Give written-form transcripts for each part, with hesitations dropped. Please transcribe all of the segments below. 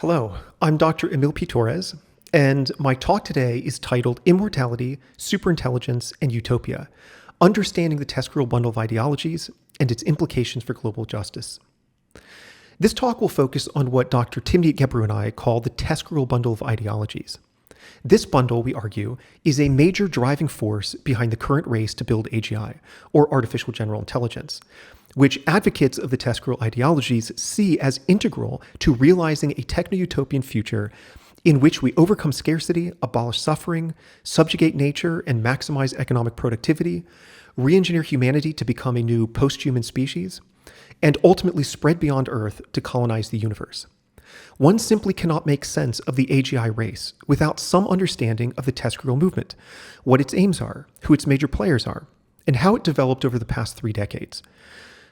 Hello, I'm Dr. Émile P.Torres, and my talk today is titled Immortality, Superintelligence, and Utopia, Understanding the TESCREAL Bundle of Ideologies and its Implications for Global Justice. This talk will focus on what Dr. Timnit Gebru and I call the TESCREAL Bundle of Ideologies. This bundle, we argue, is a major driving force behind the current race to build AGI, or artificial general intelligence, which advocates of the TESCREAL ideologies see as integral to realizing a techno-utopian future in which we overcome scarcity, abolish suffering, subjugate nature, and maximize economic productivity, re-engineer humanity to become a new post-human species, and ultimately spread beyond Earth to colonize the universe. One simply cannot make sense of the AGI race without some understanding of the TESCREAL movement, what its aims are, who its major players are, and how it developed over the past 3 decades.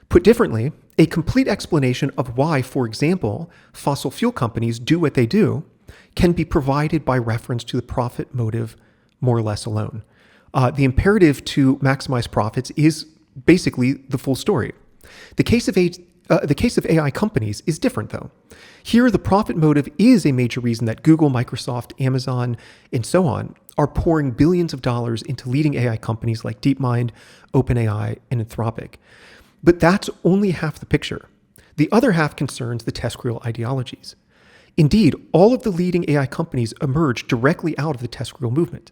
Put differently, a complete explanation of why, for example, fossil fuel companies do what they do can be provided by reference to the profit motive more or less alone. The imperative to maximize profits is basically the full story. The case of AI companies is different, though. Here, the profit motive is a major reason that Google, Microsoft, Amazon, and so on are pouring billions of dollars into leading AI companies like DeepMind, OpenAI, and Anthropic. But that's only half the picture. The other half concerns the TESCREAL ideologies. Indeed, all of the leading AI companies emerged directly out of the TESCREAL movement.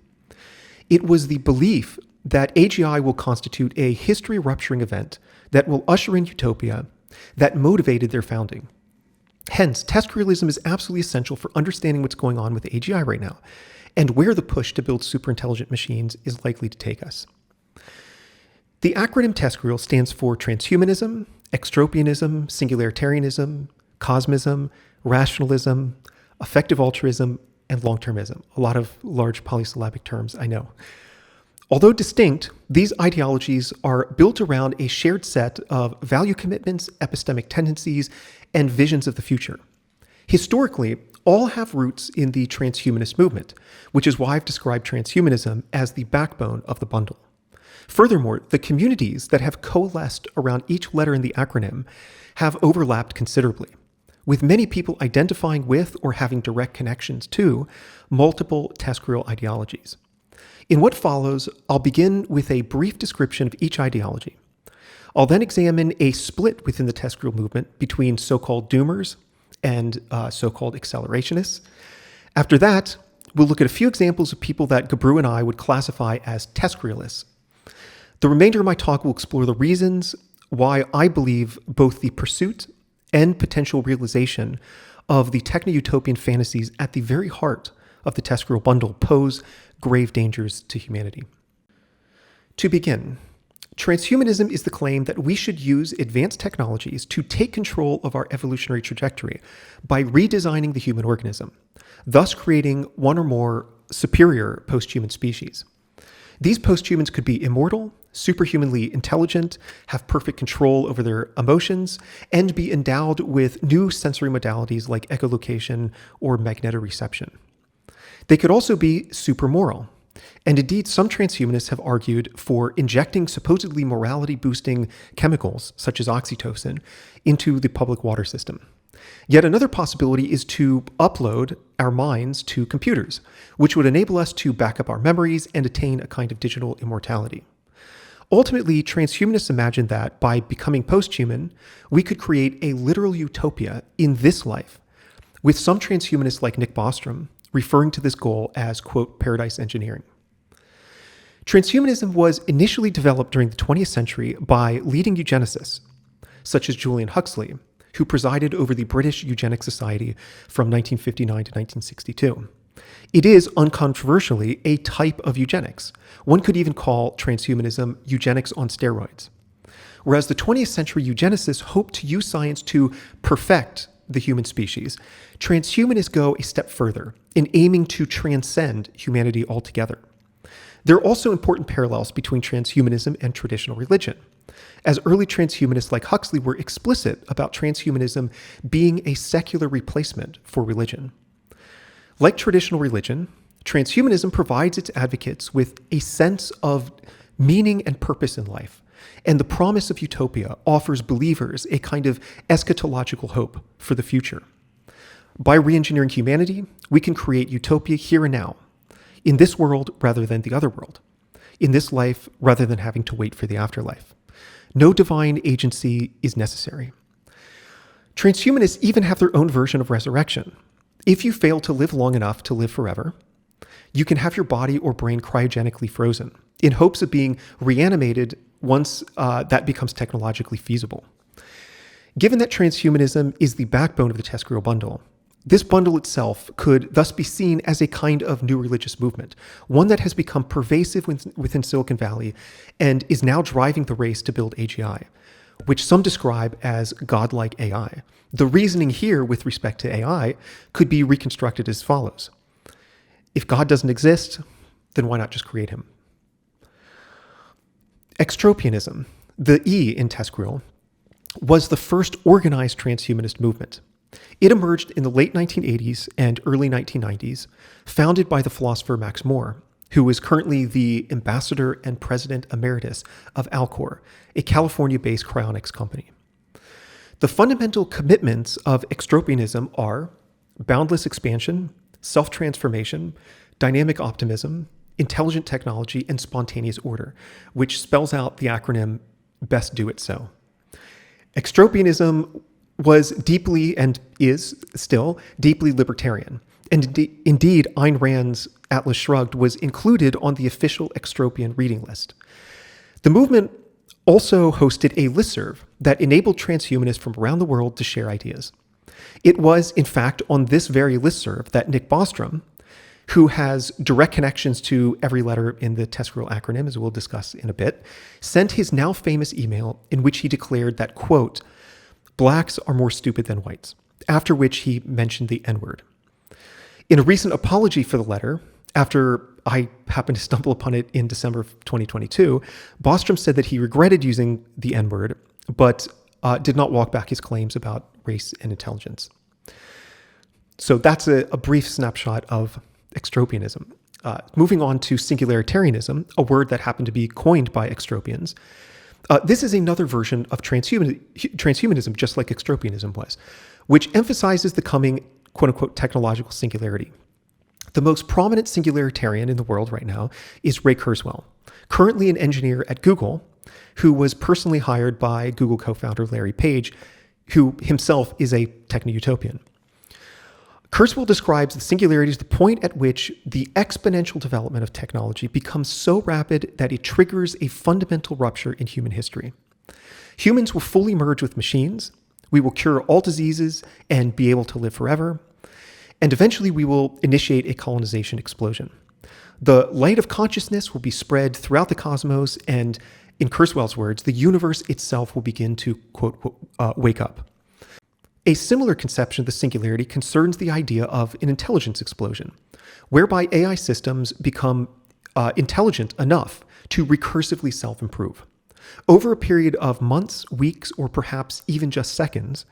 It was the belief that AGI will constitute a history-rupturing event that will usher in utopia that motivated their founding. Hence, TESCREALism is absolutely essential for understanding what's going on with AGI right now and where the push to build superintelligent machines is likely to take us. The acronym TESCREAL stands for Transhumanism, Extropianism, Singularitarianism, Cosmism, Rationalism, Effective Altruism, and Long-termism. A lot of large polysyllabic terms, I know. Although distinct, these ideologies are built around a shared set of value commitments, epistemic tendencies, and visions of the future. Historically, all have roots in the transhumanist movement, which is why I've described transhumanism as the backbone of the bundle. Furthermore, the communities that have coalesced around each letter in the acronym have overlapped considerably, with many people identifying with or having direct connections to multiple TESCREAL ideologies. In what follows, I'll begin with a brief description of each ideology. I'll then examine a split within the TESCREAL movement between so-called doomers and so-called accelerationists. After that, we'll look at a few examples of people that Gebru and I would classify as TESCREAlists. The remainder of my talk will explore the reasons why I believe both the pursuit and potential realization of the techno-utopian fantasies at the very heart of the TESCREAL bundle pose grave dangers to humanity. To begin, transhumanism is the claim that we should use advanced technologies to take control of our evolutionary trajectory by redesigning the human organism, thus creating one or more superior post-human species. These post-humans could be immortal, superhumanly intelligent, have perfect control over their emotions, and be endowed with new sensory modalities like echolocation or magnetoreception. They could also be supermoral. And indeed, some transhumanists have argued for injecting supposedly morality-boosting chemicals, such as oxytocin, into the public water system. Yet another possibility is to upload our minds to computers, which would enable us to back up our memories and attain a kind of digital immortality. Ultimately, transhumanists imagine that by becoming post-human, we could create a literal utopia in this life, with some transhumanists like Nick Bostrom referring to this goal as, quote, paradise engineering. Transhumanism was initially developed during the 20th century by leading eugenicists, such as Julian Huxley, who presided over the British Eugenics Society from 1959 to 1962. It is, uncontroversially, a type of eugenics. One could even call transhumanism eugenics on steroids. Whereas the 20th century eugenicists hoped to use science to perfect the human species, transhumanists go a step further in aiming to transcend humanity altogether. There are also important parallels between transhumanism and traditional religion, as early transhumanists like Huxley were explicit about transhumanism being a secular replacement for religion. Like traditional religion, transhumanism provides its advocates with a sense of meaning and purpose in life, and the promise of utopia offers believers a kind of eschatological hope for the future. By re-engineering humanity, we can create utopia here and now, in this world rather than the other world, in this life rather than having to wait for the afterlife. No divine agency is necessary. Transhumanists even have their own version of resurrection. If you fail to live long enough to live forever, you can have your body or brain cryogenically frozen in hopes of being reanimated once that becomes technologically feasible. Given that transhumanism is the backbone of the TESCREAL bundle, this bundle itself could thus be seen as a kind of new religious movement, one that has become pervasive within Silicon Valley and is now driving the race to build AGI, which some describe as godlike AI. The reasoning here with respect to AI could be reconstructed as follows. If God doesn't exist, then why not just create him? Extropianism, the E in TESCREAL, was the first organized transhumanist movement. It emerged in the late 1980s and early 1990s, founded by the philosopher Max More, who is currently the ambassador and president emeritus of Alcor, a California-based cryonics company. The fundamental commitments of extropianism are boundless expansion, self-transformation, dynamic optimism, intelligent technology, and spontaneous order, which spells out the acronym Best Do It So. Extropianism was deeply and is still deeply libertarian. And indeed, Ayn Rand's Atlas Shrugged was included on the official Extropian reading list. The movement also hosted a listserv that enabled transhumanists from around the world to share ideas. It was, in fact, on this very listserv that Nick Bostrom, who has direct connections to every letter in the TESCREAL acronym, as we'll discuss in a bit, sent his now famous email in which he declared that, quote, blacks are more stupid than whites, after which he mentioned the N-word. In a recent apology for the letter, after I happened to stumble upon it in December of 2022, Bostrom said that he regretted using the N-word, but did not walk back his claims about race and intelligence. So that's a brief snapshot of extropianism. Moving on to singularitarianism, a word that happened to be coined by extropians. This is another version of transhumanism, just like extropianism was, which emphasizes the coming, quote-unquote, technological singularity. The most prominent singularitarian in the world right now is Ray Kurzweil, currently an engineer at Google, who was personally hired by Google co-founder Larry Page, who himself is a techno-utopian. Kurzweil describes the singularity as the point at which the exponential development of technology becomes so rapid that it triggers a fundamental rupture in human history. Humans will fully merge with machines, we will cure all diseases and be able to live forever, and eventually we will initiate a colonization explosion. The light of consciousness will be spread throughout the cosmos, and in Kurzweil's words, the universe itself will begin to, quote, wake up. A similar conception of the singularity concerns the idea of an intelligence explosion, whereby AI systems become intelligent enough to recursively self-improve. Over a period of months, weeks, or perhaps even just seconds,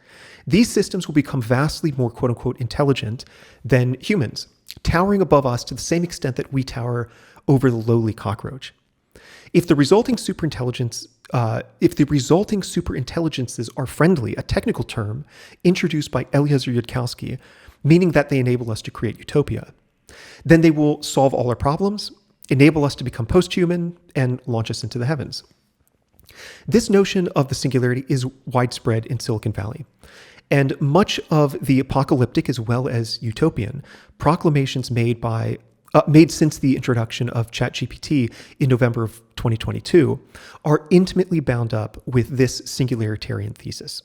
these systems will become vastly more quote-unquote intelligent than humans, towering above us to the same extent that we tower over the lowly cockroach. If the resulting superintelligences are friendly, a technical term introduced by Eliezer Yudkowsky, meaning that they enable us to create utopia, then they will solve all our problems, enable us to become post-human, and launch us into the heavens. This notion of the singularity is widespread in Silicon Valley, and much of the apocalyptic as well as utopian proclamations made since the introduction of ChatGPT in November of 2022 are intimately bound up with this singularitarian thesis.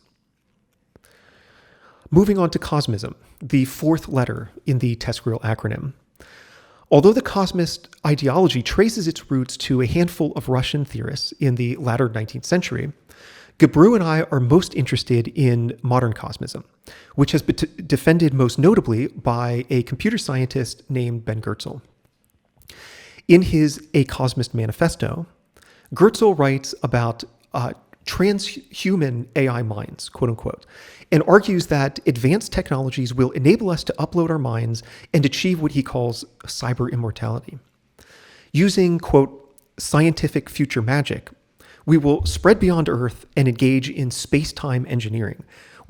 Moving on to Cosmism, the fourth letter in the TESCREAL acronym. Although the Cosmist ideology traces its roots to a handful of Russian theorists in the latter 19th century, Gebru and I are most interested in modern Cosmism, which has been defended most notably by a computer scientist named Ben Goertzel. In his A Cosmist Manifesto, Goertzel writes about transhuman AI minds, quote unquote, and argues that advanced technologies will enable us to upload our minds and achieve what he calls cyber immortality. Using, quote, scientific future magic, we will spread beyond Earth and engage in space-time engineering,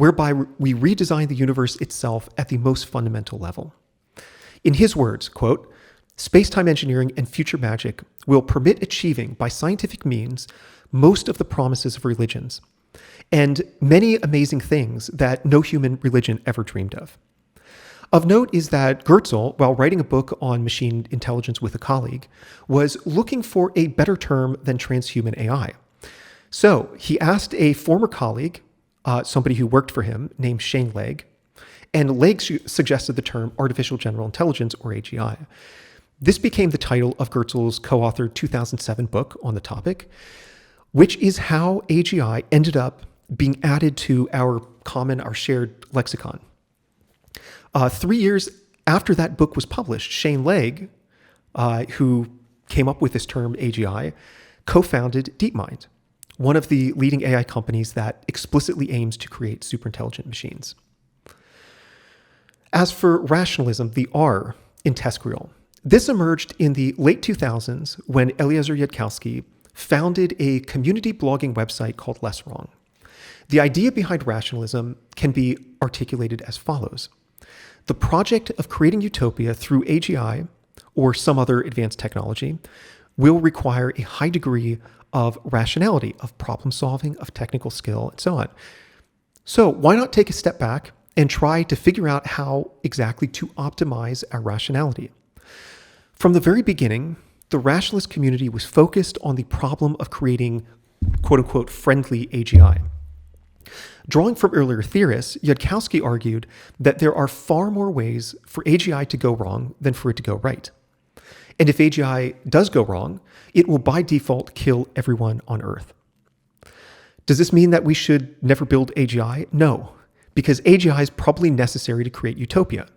whereby we redesign the universe itself at the most fundamental level. In his words, quote, "Space-time engineering and future magic will permit achieving by scientific means most of the promises of religions, and many amazing things that no human religion ever dreamed of." Of note is that Goertzel, while writing a book on machine intelligence with a colleague, was looking for a better term than transhuman AI. So he asked a former colleague, somebody who worked for him, named Shane Legg, and Legg suggested the term artificial general intelligence, or AGI. This became the title of Goertzel's co-authored 2007 book on the topic, which is how AGI ended up being added to our shared lexicon. 3 years after that book was published, Shane Legg, who came up with this term AGI, co-founded DeepMind, one of the leading AI companies that explicitly aims to create superintelligent machines. As for rationalism, the R in TESCREAL, this emerged in the late 2000s when Eliezer Yudkowsky founded a community blogging website called Less Wrong. The idea behind rationalism can be articulated as follows. The project of creating utopia through AGI or some other advanced technology will require a high degree of rationality, of problem solving, of technical skill, and so on. So why not take a step back and try to figure out how exactly to optimize our rationality? From the very beginning, the rationalist community was focused on the problem of creating quote-unquote friendly AGI. Drawing from earlier theorists, Yudkowsky argued that there are far more ways for AGI to go wrong than for it to go right. And if AGI does go wrong, it will by default kill everyone on Earth. Does this mean that we should never build AGI? No, because AGI is probably necessary to create utopia.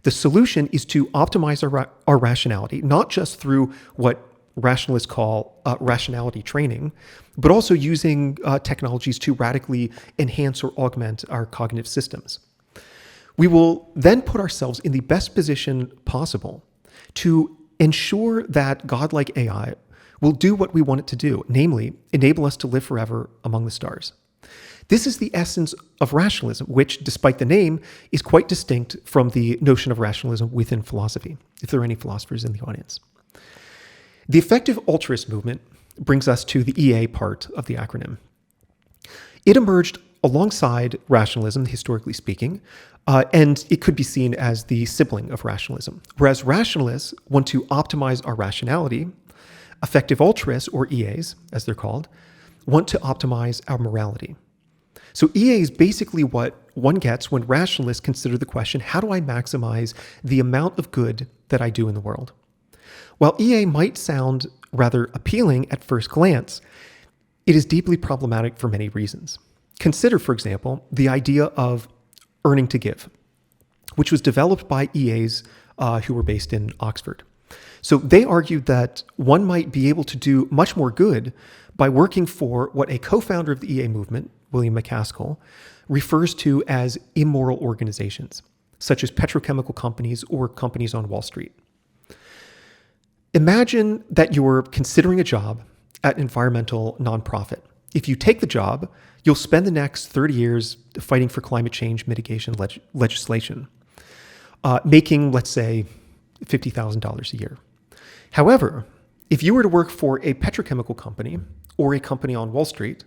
The solution is to optimize our rationality, not just through what rationalists call rationality training, but also using technologies to radically enhance or augment our cognitive systems. We will then put ourselves in the best position possible to ensure that godlike AI will do what we want it to do, namely, enable us to live forever among the stars. This is the essence of rationalism, which, despite the name, is quite distinct from the notion of rationalism within philosophy, if there are any philosophers in the audience. The effective altruist movement brings us to the EA part of the acronym. It emerged alongside rationalism, historically speaking, and it could be seen as the sibling of rationalism. Whereas rationalists want to optimize our rationality, effective altruists, or EAs, as they're called, want to optimize our morality. So EA is basically what one gets when rationalists consider the question, how do I maximize the amount of good that I do in the world? While EA might sound rather appealing at first glance, it is deeply problematic for many reasons. Consider, for example, the idea of earning to give, which was developed by EAs who were based in Oxford. So they argued that one might be able to do much more good by working for what a co-founder of the EA movement, William MacAskill, refers to as immoral organizations, such as petrochemical companies or companies on Wall Street. Imagine that you're considering a job at an environmental nonprofit. If you take the job, you'll spend the next 30 years fighting for climate change mitigation legislation, making, let's say, $50,000 a year. However, if you were to work for a petrochemical company or a company on Wall Street,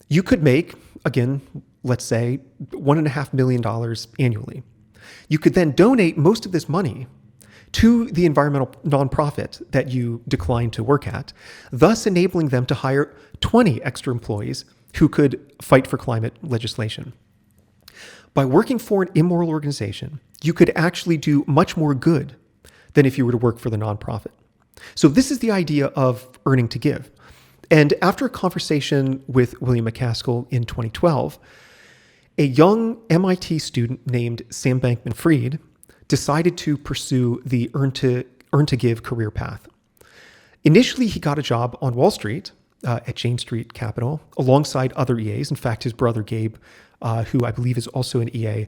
you could make, again, let's say, $1.5 million annually. You could then donate most of this money to the environmental nonprofit that you declined to work at, thus enabling them to hire 20 extra employees who could fight for climate legislation. By working for an immoral organization, you could actually do much more good than if you were to work for the nonprofit. So this is the idea of earning to give. And after a conversation with William MacAskill in 2012, a young MIT student named Sam Bankman-Fried decided to pursue the earn to give career path. Initially, he got a job on Wall Street at Jane Street Capital alongside other EAs. In fact, his brother Gabe, who I believe is also an EA,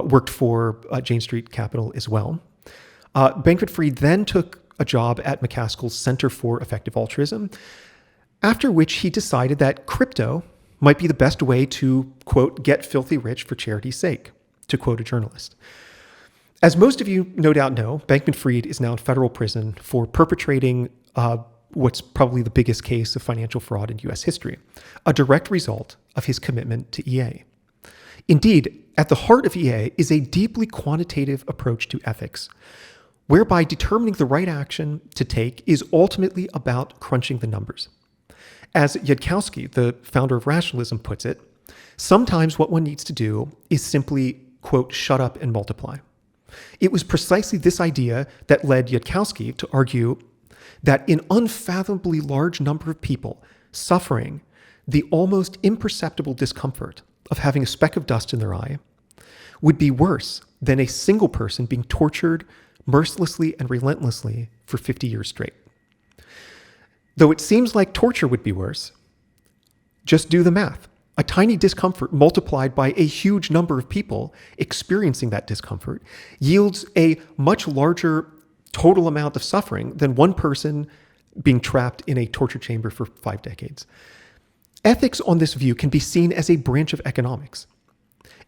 worked for Jane Street Capital as well. Bankman-Fried then took a job at MacAskill's Center for Effective Altruism, after which he decided that crypto might be the best way to, quote, get filthy rich for charity's sake, to quote a journalist. As most of you no doubt know, Bankman-Fried is now in federal prison for perpetrating what's probably the biggest case of financial fraud in U.S. history, a direct result of his commitment to EA. Indeed, at the heart of EA is a deeply quantitative approach to ethics, whereby determining the right action to take is ultimately about crunching the numbers. As Yudkowsky, the founder of Rationalism, puts it, sometimes what one needs to do is simply, quote, shut up and multiply. It was precisely this idea that led Yudkowsky to argue that an unfathomably large number of people suffering the almost imperceptible discomfort of having a speck of dust in their eye would be worse than a single person being tortured mercilessly and relentlessly for 50 years straight. Though it seems like torture would be worse, just do the math. A tiny discomfort multiplied by a huge number of people experiencing that discomfort yields a much larger total amount of suffering than one person being trapped in a torture chamber for 5 decades. Ethics on this view can be seen as a branch of economics.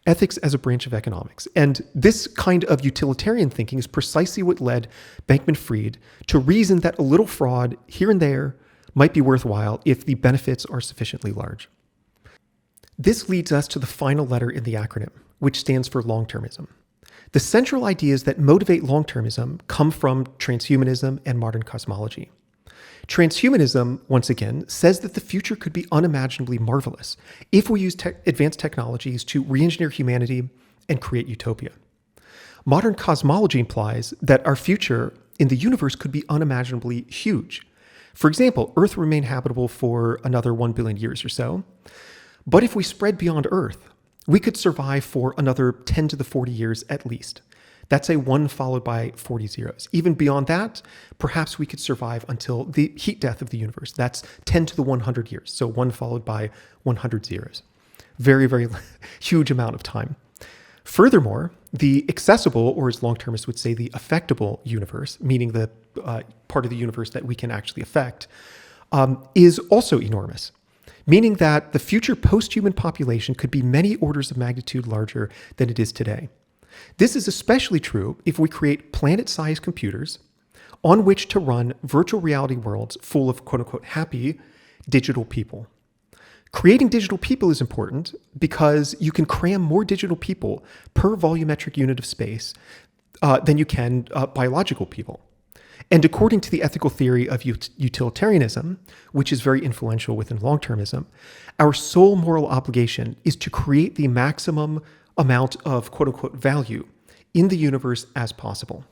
Ethics as a branch of economics. And this kind of utilitarian thinking is precisely what led Bankman-Fried to reason that a little fraud here and there might be worthwhile if the benefits are sufficiently large. This leads us to the final letter in the acronym, which stands for long-termism. The central ideas that motivate long-termism come from transhumanism and modern cosmology. Transhumanism, once again, says that the future could be unimaginably marvelous if we use advanced technologies to re-engineer humanity and create utopia. Modern cosmology implies that our future in the universe could be unimaginably huge. For example, Earth will remain habitable for another 1 billion years or so. But if we spread beyond Earth, we could survive for another 10 to the 40 years at least. That's a 1 followed by 40 zeros. Even beyond that, perhaps we could survive until the heat death of the universe. That's 10 to the 100 years. So 1 followed by 100 zeros. Very, very huge amount of time. Furthermore, the accessible, or as long-termists would say, the affectable universe, meaning the part of the universe that we can actually affect, is also enormous. Meaning that the future post-human population could be many orders of magnitude larger than it is today. This is especially true if we create planet-sized computers on which to run virtual reality worlds full of quote-unquote happy digital people. Creating digital people is important because you can cram more digital people per volumetric unit of space than you can biological people. And according to the ethical theory of utilitarianism, which is very influential within long-termism, our sole moral obligation is to create the maximum amount of quote-unquote value in the universe as possible.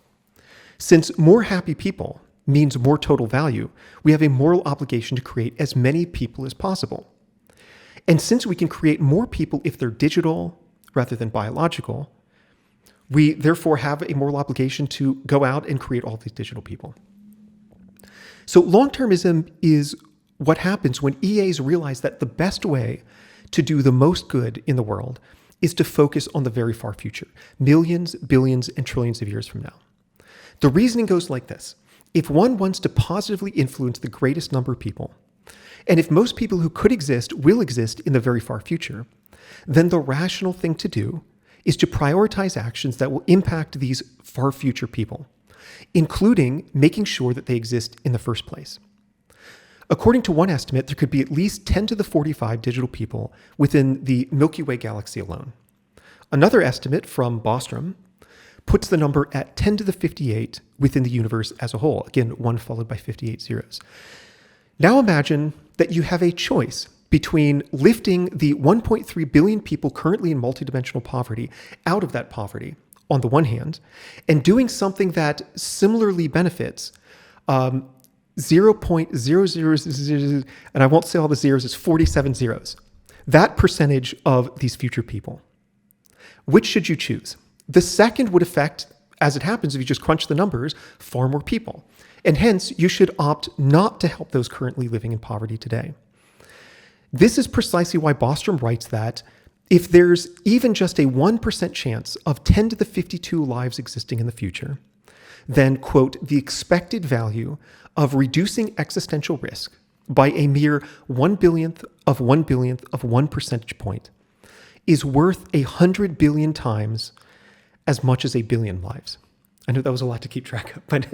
Since more happy people means more total value, we have a moral obligation to create as many people as possible. And since we can create more people if they're digital rather than biological, we therefore have a moral obligation to go out and create all these digital people. So long-termism is what happens when EAs realize that the best way to do the most good in the world is to focus on the very far future, millions, billions, and trillions of years from now. The reasoning goes like this. If one wants to positively influence the greatest number of people, and if most people who could exist will exist in the very far future, then the rational thing to do is to prioritize actions that will impact these far future people, including making sure that they exist in the first place. According to one estimate, there could be at least 10 to the 45 digital people within the Milky Way galaxy alone. Another estimate from Bostrom puts the number at 10 to the 58 within the universe as a whole. Again, 1 followed by 58 zeros. Now imagine that you have a choice between lifting the 1.3 billion people currently in multidimensional poverty out of that poverty, on the one hand, and doing something that similarly benefits 0.00, and I won't say all the zeros, it's 47 zeros. That percentage of these future people. Which should you choose? The second would affect, as it happens, if you just crunch the numbers, far more people. And hence, you should opt not to help those currently living in poverty today. This is precisely why Bostrom writes that if there's even just a 1% chance of 10 to the 52 lives existing in the future, then, quote, the expected value of reducing existential risk by a mere 1 billionth of 1 billionth of 1 percentage point is worth 100 billion times as much as a billion lives. I know that was a lot to keep track of, but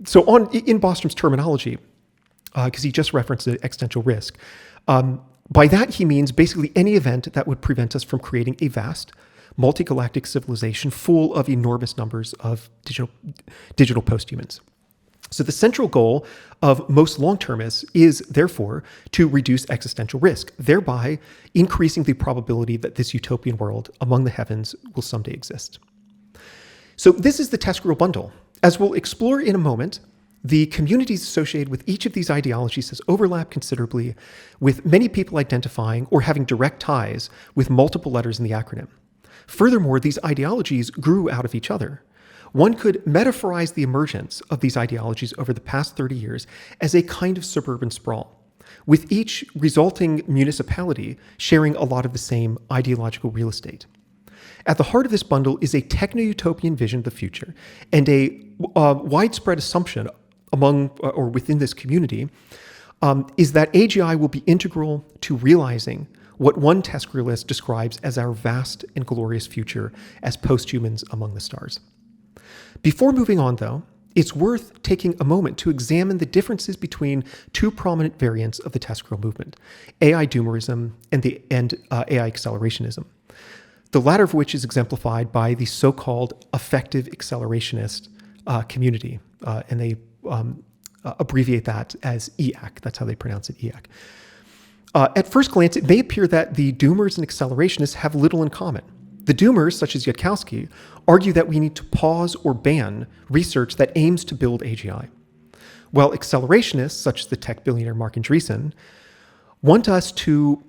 so in Bostrom's terminology, because he just referenced the existential risk, by that he means basically any event that would prevent us from creating a vast, multi-galactic civilization full of enormous numbers of digital posthumans. So the central goal of most long-termists is, therefore, to reduce existential risk, thereby increasing the probability that this utopian world among the heavens will someday exist. So this is the TESCREAL bundle. As we'll explore in a moment, the communities associated with each of these ideologies has overlapped considerably, with many people identifying or having direct ties with multiple letters in the acronym. Furthermore, these ideologies grew out of each other. One could metaphorize the emergence of these ideologies over the past 30 years as a kind of suburban sprawl, with each resulting municipality sharing a lot of the same ideological real estate. At the heart of this bundle is a techno-utopian vision of the future, and a widespread assumption among or within this community is that AGI will be integral to realizing what one TESCREAList describes as our vast and glorious future as posthumans among the stars. Before moving on, though, it's worth taking a moment to examine the differences between two prominent variants of the TESCREAL movement, AI doomerism and AI accelerationism, the latter of which is exemplified by the so-called effective accelerationist community, and they abbreviate that as EAC. That's how they pronounce it, EAC. At first glance, it may appear that the doomers and accelerationists have little in common. The doomers, such as Yudkowsky, argue that we need to pause or ban research that aims to build AGI, while accelerationists, such as the tech billionaire Marc Andreessen, want us to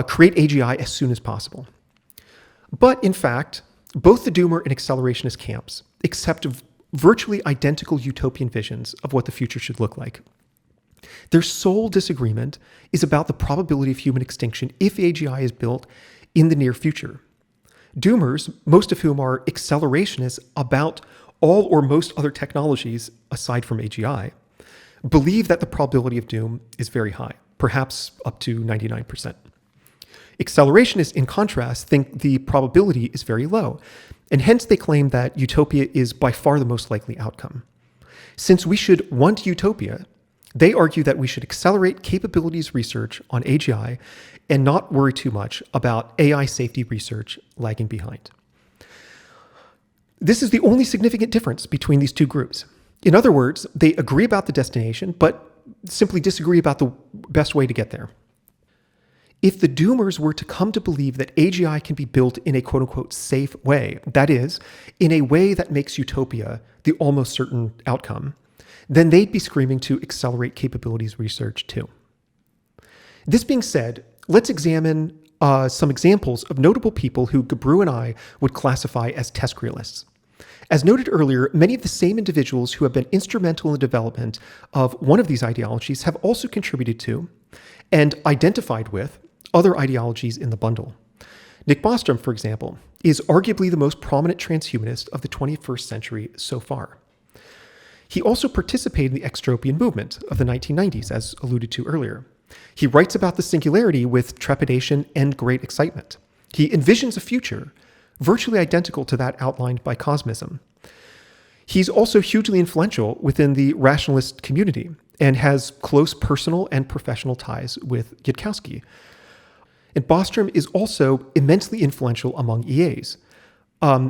create AGI as soon as possible. But in fact, both the doomer and accelerationist camps accept virtually identical utopian visions of what the future should look like. Their sole disagreement is about the probability of human extinction if AGI is built in the near future. Doomers, most of whom are accelerationists about all or most other technologies aside from AGI, believe that the probability of doom is very high, perhaps up to 99%. Accelerationists, in contrast, think the probability is very low, and hence they claim that utopia is by far the most likely outcome. Since we should want utopia, they argue that we should accelerate capabilities research on AGI and not worry too much about AI safety research lagging behind. This is the only significant difference between these two groups. In other words, they agree about the destination, but simply disagree about the best way to get there. If the doomers were to come to believe that AGI can be built in a quote-unquote safe way, that is, in a way that makes utopia the almost certain outcome, then they'd be screaming to accelerate capabilities research too. This being said, let's examine some examples of notable people who Gebru and I would classify as TESCREALists. As noted earlier, many of the same individuals who have been instrumental in the development of one of these ideologies have also contributed to and identified with other ideologies in the bundle. Nick Bostrom, for example, is arguably the most prominent transhumanist of the 21st century so far. He also participated in the Extropian movement of the 1990s, as alluded to earlier. He writes about the singularity with trepidation and great excitement. He envisions a future virtually identical to that outlined by Cosmism. He's also hugely influential within the rationalist community and has close personal and professional ties with Yudkowsky. And Bostrom is also immensely influential among EAs.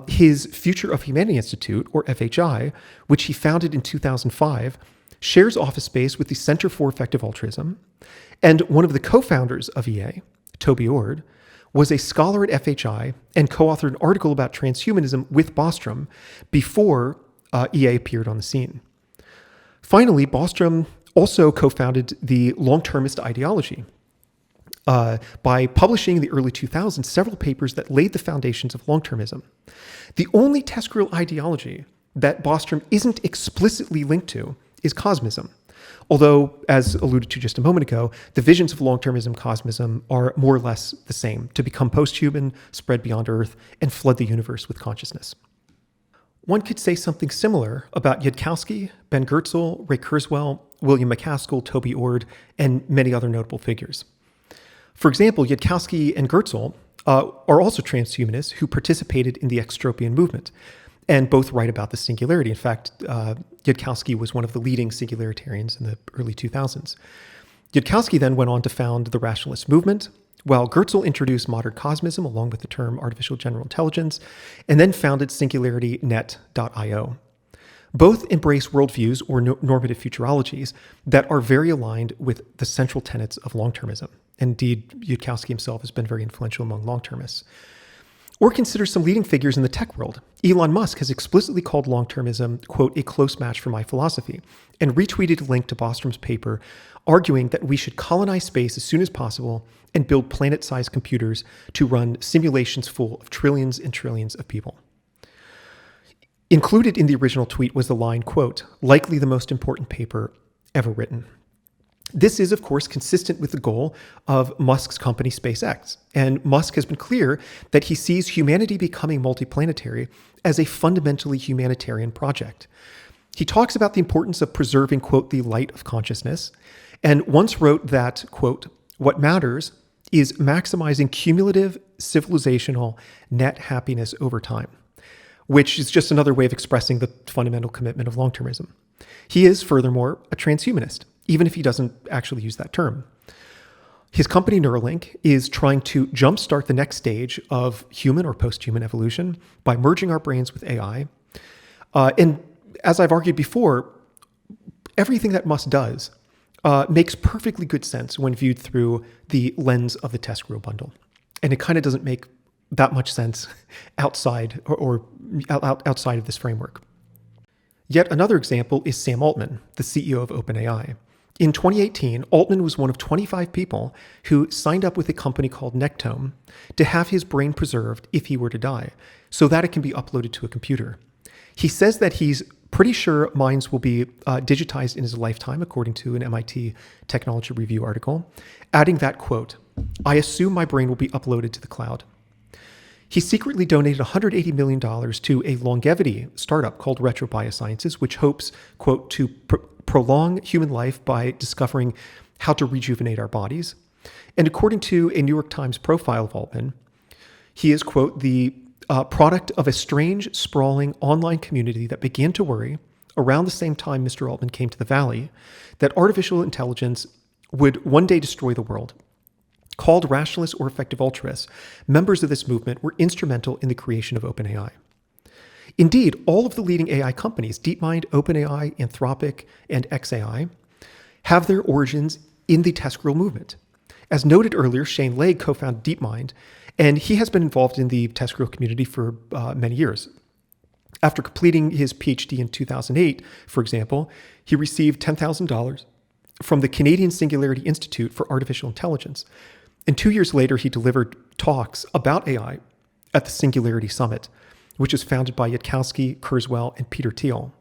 His Future of Humanity Institute, or FHI, which he founded in 2005, shares office space with the Center for Effective Altruism, and one of the co-founders of EA, Toby Ord, was a scholar at FHI and co-authored an article about transhumanism with Bostrom before EA appeared on the scene. Finally, Bostrom also co-founded the long-termist ideology by publishing in the early 2000s several papers that laid the foundations of long-termism. The only TESCREAL ideology that Bostrom isn't explicitly linked to is Cosmism. Although, as alluded to just a moment ago, the visions of long-termism, Cosmism are more or less the same: to become post-human, spread beyond Earth, and flood the universe with consciousness. One could say something similar about Yudkowsky, Ben Goertzel, Ray Kurzweil, William MacAskill, Toby Ord, and many other notable figures. For example, Yudkowsky and Goertzel are also transhumanists who participated in the Extropian movement, and both write about the singularity. In fact, Yudkowsky was one of the leading singularitarians in the early 2000s. Yudkowsky then went on to found the Rationalist movement, while Goertzel introduced modern Cosmism along with the term artificial general intelligence, and then founded SingularityNet.io. Both embrace worldviews or normative futurologies that are very aligned with the central tenets of long-termism. Indeed, Yudkowsky himself has been very influential among long-termists. Or consider some leading figures in the tech world. Elon Musk has explicitly called long-termism, quote, a close match for my philosophy, and retweeted a link to Bostrom's paper arguing that we should colonize space as soon as possible and build planet-sized computers to run simulations full of trillions and trillions of people. Included in the original tweet was the line, quote, likely the most important paper ever written. This is, of course, consistent with the goal of Musk's company SpaceX. And Musk has been clear that he sees humanity becoming multiplanetary as a fundamentally humanitarian project. He talks about the importance of preserving, quote, the light of consciousness, and once wrote that, quote, what matters is maximizing cumulative civilizational net happiness over time, which is just another way of expressing the fundamental commitment of long-termism. He is, furthermore, a transhumanist, even if he doesn't actually use that term. His company Neuralink is trying to jumpstart the next stage of human or post-human evolution by merging our brains with AI. And as I've argued before, everything that Musk does makes perfectly good sense when viewed through the lens of the TESCREAL bundle. And it kind of doesn't make that much sense outside or outside of this framework. Yet another example is Sam Altman, the CEO of OpenAI. In 2018, Altman was one of 25 people who signed up with a company called Nectome to have his brain preserved if he were to die, so that it can be uploaded to a computer. He says that he's pretty sure minds will be digitized in his lifetime, according to an MIT Technology Review article, adding that, quote, I assume my brain will be uploaded to the cloud. He secretly donated $180 million to a longevity startup called Retro Biosciences, which hopes, quote, to prolong human life by discovering how to rejuvenate our bodies. And according to a New York Times profile of Altman, he is, quote, the product of a strange, sprawling online community that began to worry around the same time Mr. Altman came to the Valley that artificial intelligence would one day destroy the world. Called rationalists or effective altruists, members of this movement were instrumental in the creation of OpenAI. Indeed, all of the leading AI companies, DeepMind, OpenAI, Anthropic, and xAI, have their origins in the TESCREAL movement. As noted earlier, Shane Legg co-founded DeepMind, and he has been involved in the TESCREAL community for many years. After completing his PhD in 2008, for example, he received $10,000 from the Canadian Singularity Institute for Artificial Intelligence. And 2 years later, he delivered talks about AI at the Singularity Summit, which was founded by Yudkowsky, Kurzweil, and Peter Thiel,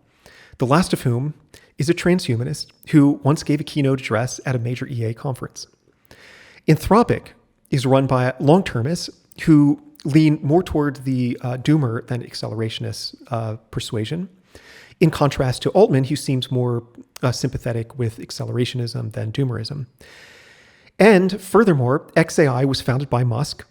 the last of whom is a transhumanist who once gave a keynote address at a major EA conference. Anthropic is run by long-termists who lean more toward the doomer than accelerationist persuasion, in contrast to Altman, who seems more sympathetic with accelerationism than doomerism. And furthermore, xAI was founded by Musk,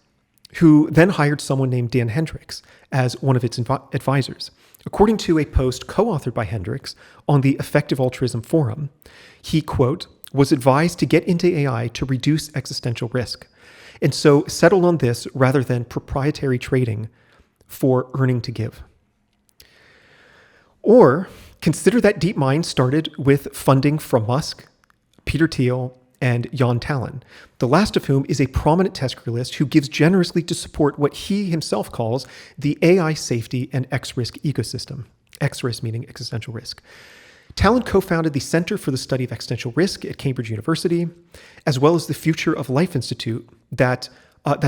who then hired someone named Dan Hendricks as one of its advisors. According to a post co-authored by Hendricks on the Effective Altruism Forum, he, quote, was advised to get into AI to reduce existential risk, and so settled on this rather than proprietary trading for earning to give. Or consider that DeepMind started with funding from Musk, Peter Thiel, and Jan Tallinn, the last of whom is a prominent TESCREAList who gives generously to support what he himself calls the AI safety and X-risk ecosystem, X-risk meaning existential risk. Tallinn co-founded the Center for the Study of Existential Risk at Cambridge University, as well as the Future of Life Institute that's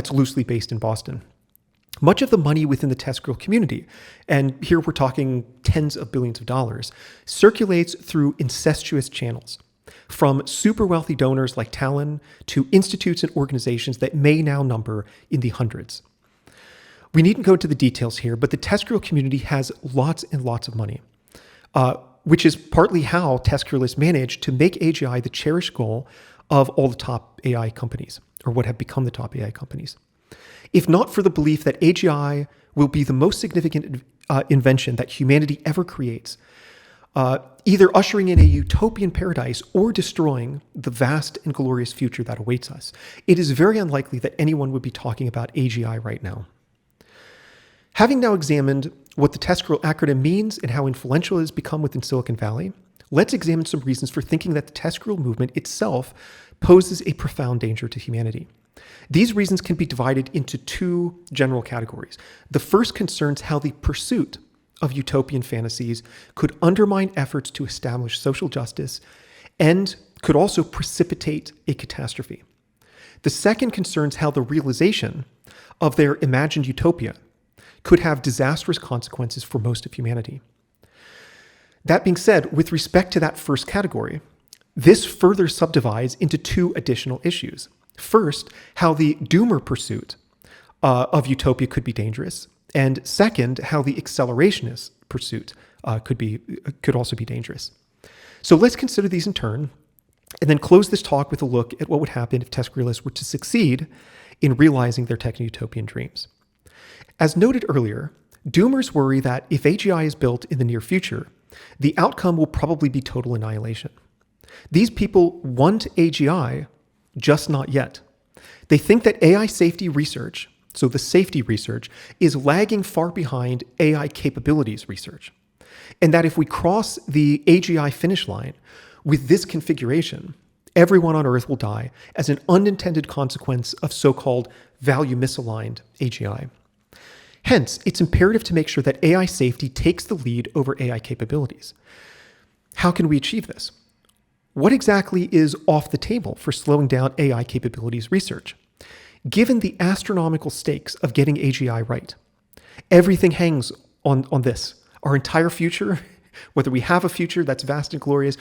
loosely based in Boston. Much of the money within the TESCREAL community, and here we're talking tens of billions of dollars, circulates through incestuous channels, from super wealthy donors like Tallinn to institutes and organizations that may now number in the hundreds. We needn't go into the details here, but the TESCREAL community has lots and lots of money, which is partly how TESCREALists managed to make AGI the cherished goal of all the top AI companies. or what have become the top AI companies. If not for the belief that AGI will be the most significant invention that humanity ever creates, either ushering in a utopian paradise or destroying the vast and glorious future that awaits us, it is very unlikely that anyone would be talking about AGI right now. Having now examined what the TESCREAL acronym means and how influential it has become within Silicon Valley, let's examine some reasons for thinking that the TESCREAL movement itself poses a profound danger to humanity. These reasons can be divided into two general categories. The first concerns how the pursuit of utopian fantasies could undermine efforts to establish social justice and could also precipitate a catastrophe. The second concerns how the realization of their imagined utopia could have disastrous consequences for most of humanity. That being said, with respect to that first category, this further subdivides into two additional issues. First, how the doomer pursuit of utopia could be dangerous, and second, how the accelerationist pursuit could also be dangerous. So let's consider these in turn, and then close this talk with a look at what would happen if TESCREALists were to succeed in realizing their techno-utopian dreams. As noted earlier, doomers worry that if AGI is built in the near future, the outcome will probably be total annihilation. These people want AGI, just not yet. They think that AI safety research, so the safety research, is lagging far behind AI capabilities research. And that if we cross the AGI finish line with this configuration, everyone on Earth will die as an unintended consequence of so-called value misaligned AGI. Hence, it's imperative to make sure that AI safety takes the lead over AI capabilities. How can we achieve this? What exactly is off the table for slowing down AI capabilities research? Given the astronomical stakes of getting AGI right, everything hangs on this. Our entire future, whether we have a future that's vast and glorious,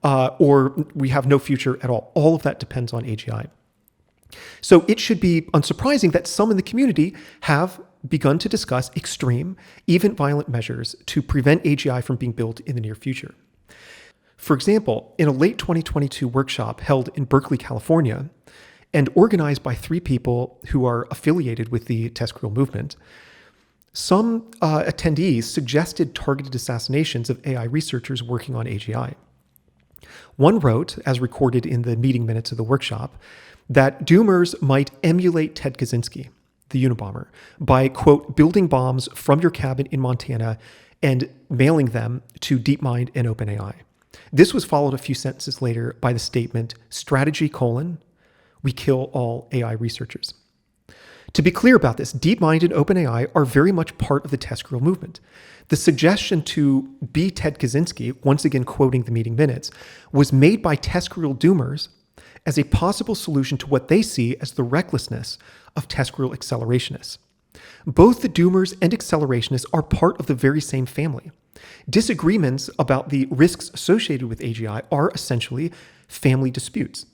or we have no future at all of that depends on AGI. So it should be unsurprising that some in the community have begun to discuss extreme, even violent measures to prevent AGI from being built in the near future. For example, in a late 2022 workshop held in Berkeley, California, and organized by 3 people who are affiliated with the TESCREAL movement, some attendees suggested targeted assassinations of AI researchers working on AGI. One wrote, as recorded in the meeting minutes of the workshop, that doomers might emulate Ted Kaczynski, the Unabomber, by, quote, building bombs from your cabin in Montana and mailing them to DeepMind and OpenAI. This was followed a few sentences later by the statement, strategy: we kill all AI researchers. To be clear about this, DeepMind and OpenAI are very much part of the TESCREAL movement. The suggestion to be Ted Kaczynski, once again quoting the meeting minutes, was made by TESCREAL doomers as a possible solution to what they see as the recklessness of TESCREAL accelerationists. Both the doomers and accelerationists are part of the very same family. Disagreements about the risks associated with AGI are essentially family disputes.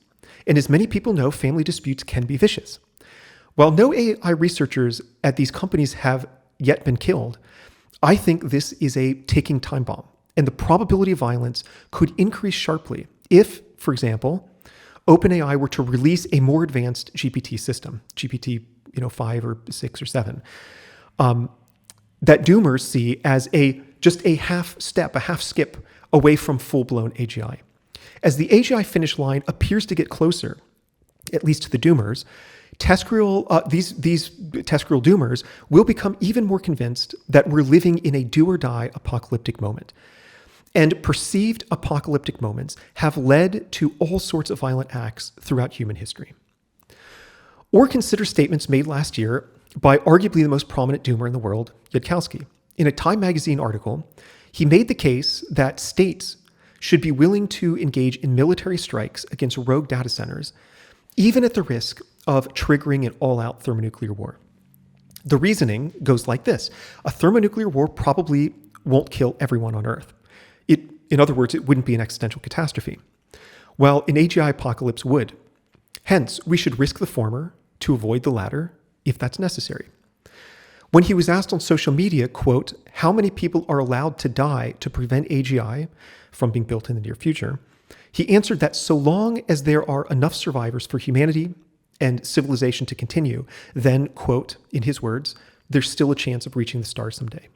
And as many people know, family disputes can be vicious. While no AI researchers at these companies have yet been killed, I think this is a ticking time bomb, and the probability of violence could increase sharply if, for example, OpenAI were to release a more advanced GPT system, GPT 5 or 6 or 7, that doomers see as just a half skip away from full-blown AGI. As the AGI finish line appears to get closer, at least to the doomers, these TESCREAL doomers will become even more convinced that we're living in a do-or-die apocalyptic moment. And perceived apocalyptic moments have led to all sorts of violent acts throughout human history. Or consider statements made last year by arguably the most prominent doomer in the world, Yudkowsky. In a Time magazine article, he made the case that states should be willing to engage in military strikes against rogue data centers, even at the risk of triggering an all-out thermonuclear war. The reasoning goes like this. A thermonuclear war probably won't kill everyone on Earth. In other words, it wouldn't be an existential catastrophe, while an AGI apocalypse would. Hence, we should risk the former to avoid the latter if that's necessary. When he was asked on social media, quote, how many people are allowed to die to prevent AGI from being built in the near future, he answered that so long as there are enough survivors for humanity and civilization to continue, then, quote, in his words, there's still a chance of reaching the stars someday.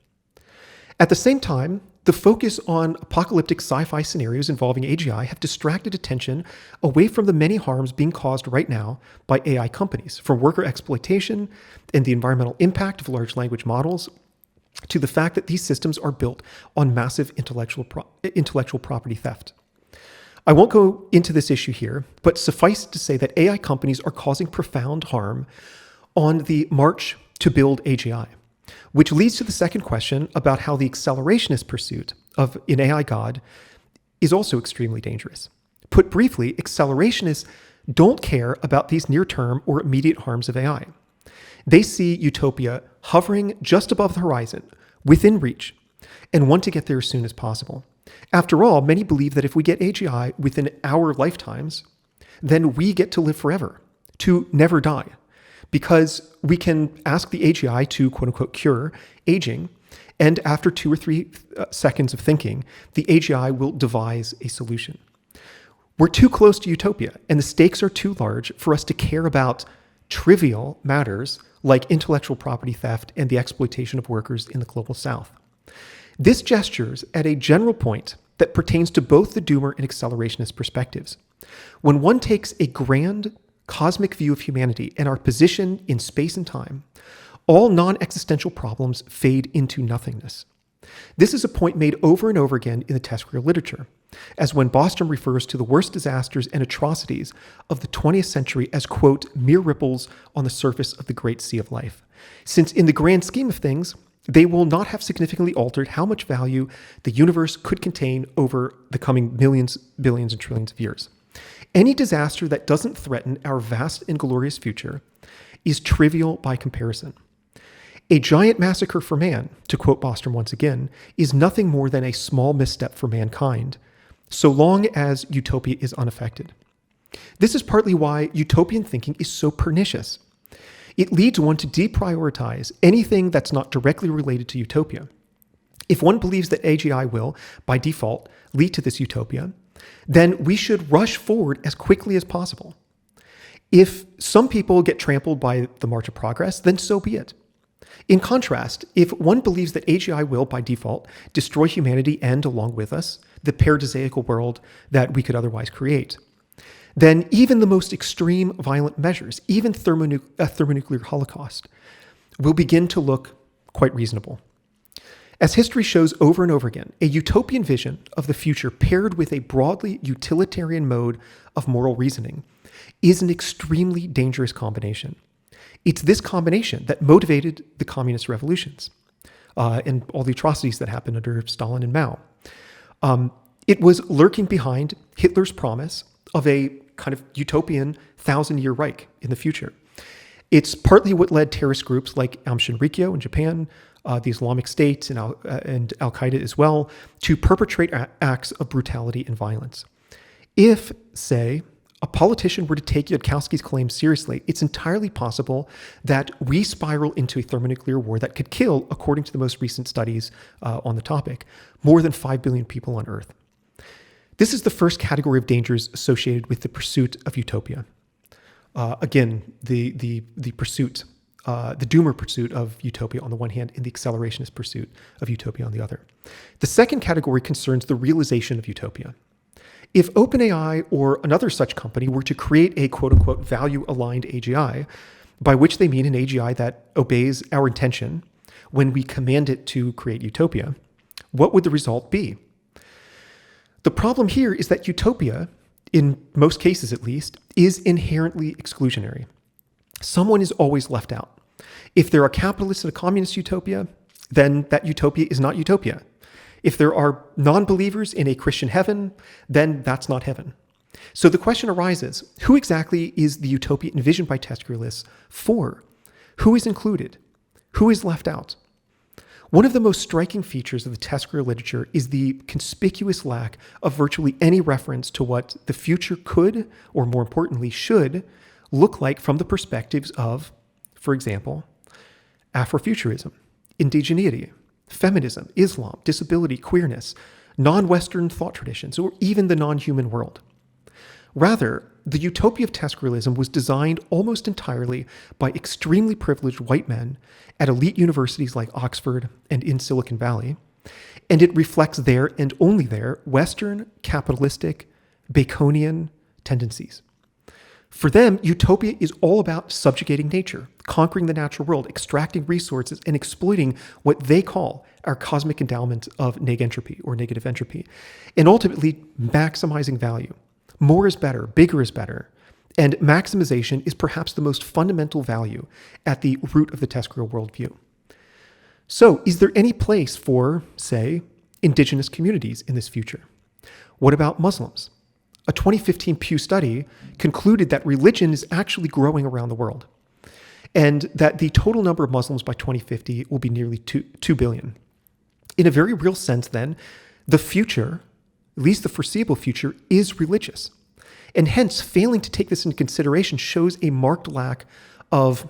At the same time, the focus on apocalyptic sci-fi scenarios involving AGI have distracted attention away from the many harms being caused right now by AI companies, from worker exploitation and the environmental impact of large language models, to the fact that these systems are built on massive intellectual property theft. I won't go into this issue here, but suffice to say that AI companies are causing profound harm on the march to build AGI, which leads to the second question about how the accelerationist pursuit of an AI god is also extremely dangerous. Put briefly, accelerationists don't care about these near-term or immediate harms of AI. They see utopia hovering just above the horizon, within reach, and want to get there as soon as possible. After all, many believe that if we get AGI within our lifetimes, then we get to live forever, to never die, because we can ask the AGI to, quote unquote, cure aging, and after 2 or 3 seconds of thinking, the AGI will devise a solution. We're too close to utopia, and the stakes are too large for us to care about trivial matters like intellectual property theft and the exploitation of workers in the global south. This gestures at a general point that pertains to both the doomer and accelerationist perspectives. When one takes a grand cosmic view of humanity and our position in space and time, all non-existential problems fade into nothingness. This is a point made over and over again in the TESCREAL literature, as when Bostrom refers to the worst disasters and atrocities of the 20th century as, quote, mere ripples on the surface of the great sea of life, since in the grand scheme of things, they will not have significantly altered how much value the universe could contain over the coming millions, billions, and trillions of years. Any disaster that doesn't threaten our vast and glorious future is trivial by comparison. A giant massacre for man, to quote Bostrom once again, is nothing more than a small misstep for mankind, so long as utopia is unaffected. This is partly why utopian thinking is so pernicious. It leads one to deprioritize anything that's not directly related to utopia. If one believes that AGI will, by default, lead to this utopia, then we should rush forward as quickly as possible. If some people get trampled by the march of progress, then so be it. In contrast, if one believes that AGI will, by default, destroy humanity and, along with us, the paradisaical world that we could otherwise create, then even the most extreme violent measures, even a thermonuclear holocaust, will begin to look quite reasonable. As history shows over and over again, a utopian vision of the future paired with a broadly utilitarian mode of moral reasoning is an extremely dangerous combination. It's this combination that motivated the communist revolutions and all the atrocities that happened under Stalin and Mao. It was lurking behind Hitler's promise of a kind of utopian 1,000-year Reich in the future. It's partly what led terrorist groups like Aum Shinrikyo in Japan, the Islamic State and Al-Qaeda as well, to perpetrate acts of brutality and violence. If, say, a politician were to take Yudkowsky's claim seriously, it's entirely possible that we spiral into a thermonuclear war that could kill, according to the most recent studies on the topic, more than 5 billion people on Earth. This is the first category of dangers associated with the pursuit of utopia. Again, the pursuit, the doomer pursuit of utopia on the one hand, and the accelerationist pursuit of utopia on the other. The second category concerns the realization of utopia. If OpenAI or another such company were to create a quote-unquote value-aligned AGI, by which they mean an AGI that obeys our intention when we command it to create utopia, what would the result be? The problem here is that utopia, in most cases at least, is inherently exclusionary. Someone is always left out. If there are capitalists in a communist utopia, then that utopia is not utopia. If there are non-believers in a Christian heaven, then that's not heaven. So the question arises, who exactly is the utopia envisioned by TESCREALists for? Who is included? Who is left out? One of the most striking features of the TESCREAL literature is the conspicuous lack of virtually any reference to what the future could, or more importantly, should, look like from the perspectives of, for example, Afrofuturism, indigeneity, feminism, Islam, disability, queerness, non-Western thought traditions, or even the non-human world. Rather, the utopia of TESCREALism was designed almost entirely by extremely privileged white men at elite universities like Oxford and in Silicon Valley, and it reflects their, and only their, Western, capitalistic, Baconian tendencies. For them, utopia is all about subjugating nature, conquering the natural world, extracting resources, and exploiting what they call our cosmic endowment of negentropy or negative entropy, and ultimately maximizing value. More is better, bigger is better, and maximization is perhaps the most fundamental value at the root of the TESCREAL worldview. So, is there any place for, say, indigenous communities in this future? What about Muslims? A 2015 Pew study concluded that religion is actually growing around the world, and that the total number of Muslims by 2050 will be nearly 2 billion. In a very real sense, then, the future, at least the foreseeable future, is religious. And hence, failing to take this into consideration shows a marked lack of,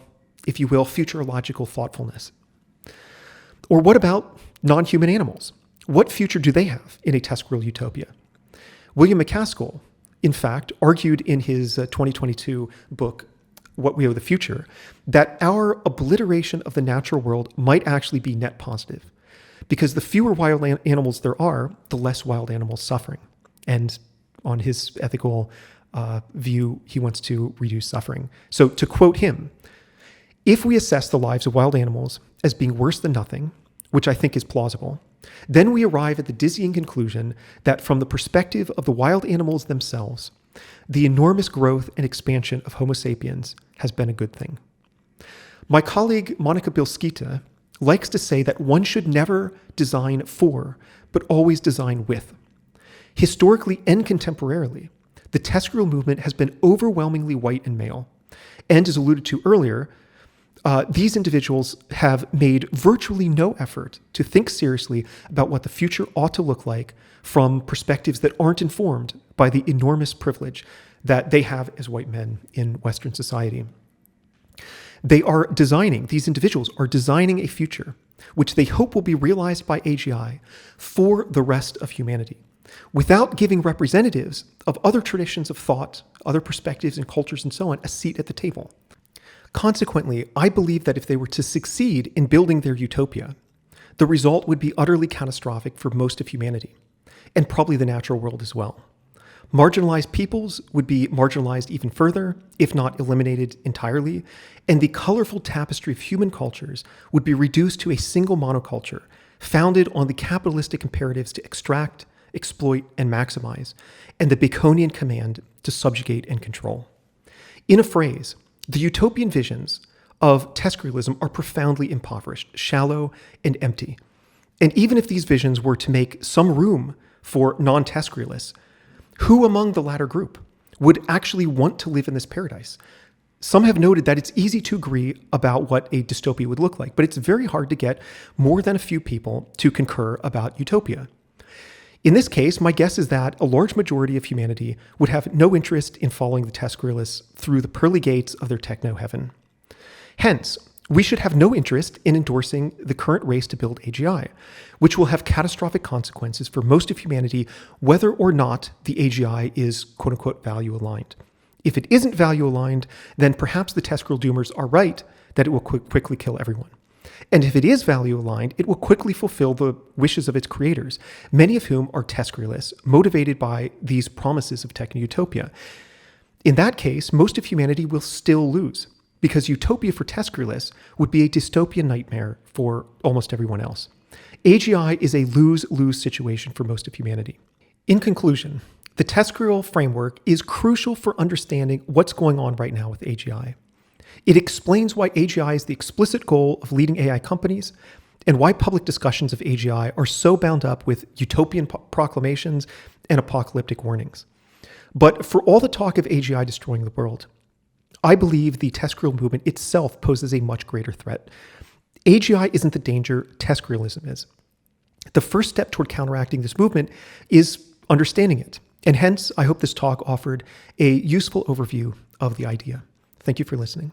if you will, futurological thoughtfulness. Or what about non-human animals? What future do they have in a TESCREAL utopia? William MacAskill, in fact, argued in his 2022 book, What We Owe the Future, that our obliteration of the natural world might actually be net positive, because the fewer wild animals there are, the less wild animals suffering. And on his ethical view, he wants to reduce suffering. So to quote him, if we assess the lives of wild animals as being worse than nothing, which I think is plausible, then we arrive at the dizzying conclusion that from the perspective of the wild animals themselves, the enormous growth and expansion of Homo sapiens has been a good thing. My colleague Monica Bilskita likes to say that one should never design for, but always design with. Historically and contemporarily, the TESCREAL movement has been overwhelmingly white and male. And as alluded to earlier, these individuals have made virtually no effort to think seriously about what the future ought to look like from perspectives that aren't informed by the enormous privilege that they have as white men in Western society. These individuals are designing a future which they hope will be realized by AGI for the rest of humanity, without giving representatives of other traditions of thought, other perspectives and cultures and so on, a seat at the table. Consequently, I believe that if they were to succeed in building their utopia, the result would be utterly catastrophic for most of humanity, and probably the natural world as well. Marginalized peoples would be marginalized even further, if not eliminated entirely, and the colorful tapestry of human cultures would be reduced to a single monoculture, founded on the capitalistic imperatives to extract, exploit, and maximize, and the Baconian command to subjugate and control. In a phrase, the utopian visions of TESCREALism are profoundly impoverished, shallow, and empty. And even if these visions were to make some room for non-TESCREALists, who among the latter group would actually want to live in this paradise? Some have noted that it's easy to agree about what a dystopia would look like, but it's very hard to get more than a few people to concur about utopia. In this case, my guess is that a large majority of humanity would have no interest in following the TESCREALists through the pearly gates of their techno-heaven. Hence, we should have no interest in endorsing the current race to build AGI, which will have catastrophic consequences for most of humanity, whether or not the AGI is quote-unquote value aligned. If it isn't value aligned, then perhaps the TESCREAL doomers are right that it will quickly kill everyone. And if it is value aligned, it will quickly fulfill the wishes of its creators, many of whom are TESCREALists, motivated by these promises of techno-utopia. In that case, most of humanity will still lose, because utopia for TESCREALists would be a dystopian nightmare for almost everyone else. AGI is a lose-lose situation for most of humanity. In conclusion, the TESCREAL framework is crucial for understanding what's going on right now with AGI. It explains why AGI is the explicit goal of leading AI companies and why public discussions of AGI are so bound up with utopian proclamations and apocalyptic warnings. But for all the talk of AGI destroying the world, I believe the TESCREAL movement itself poses a much greater threat. AGI isn't the danger, TESCREALism is. The first step toward counteracting this movement is understanding it. And hence, I hope this talk offered a useful overview of the idea. Thank you for listening.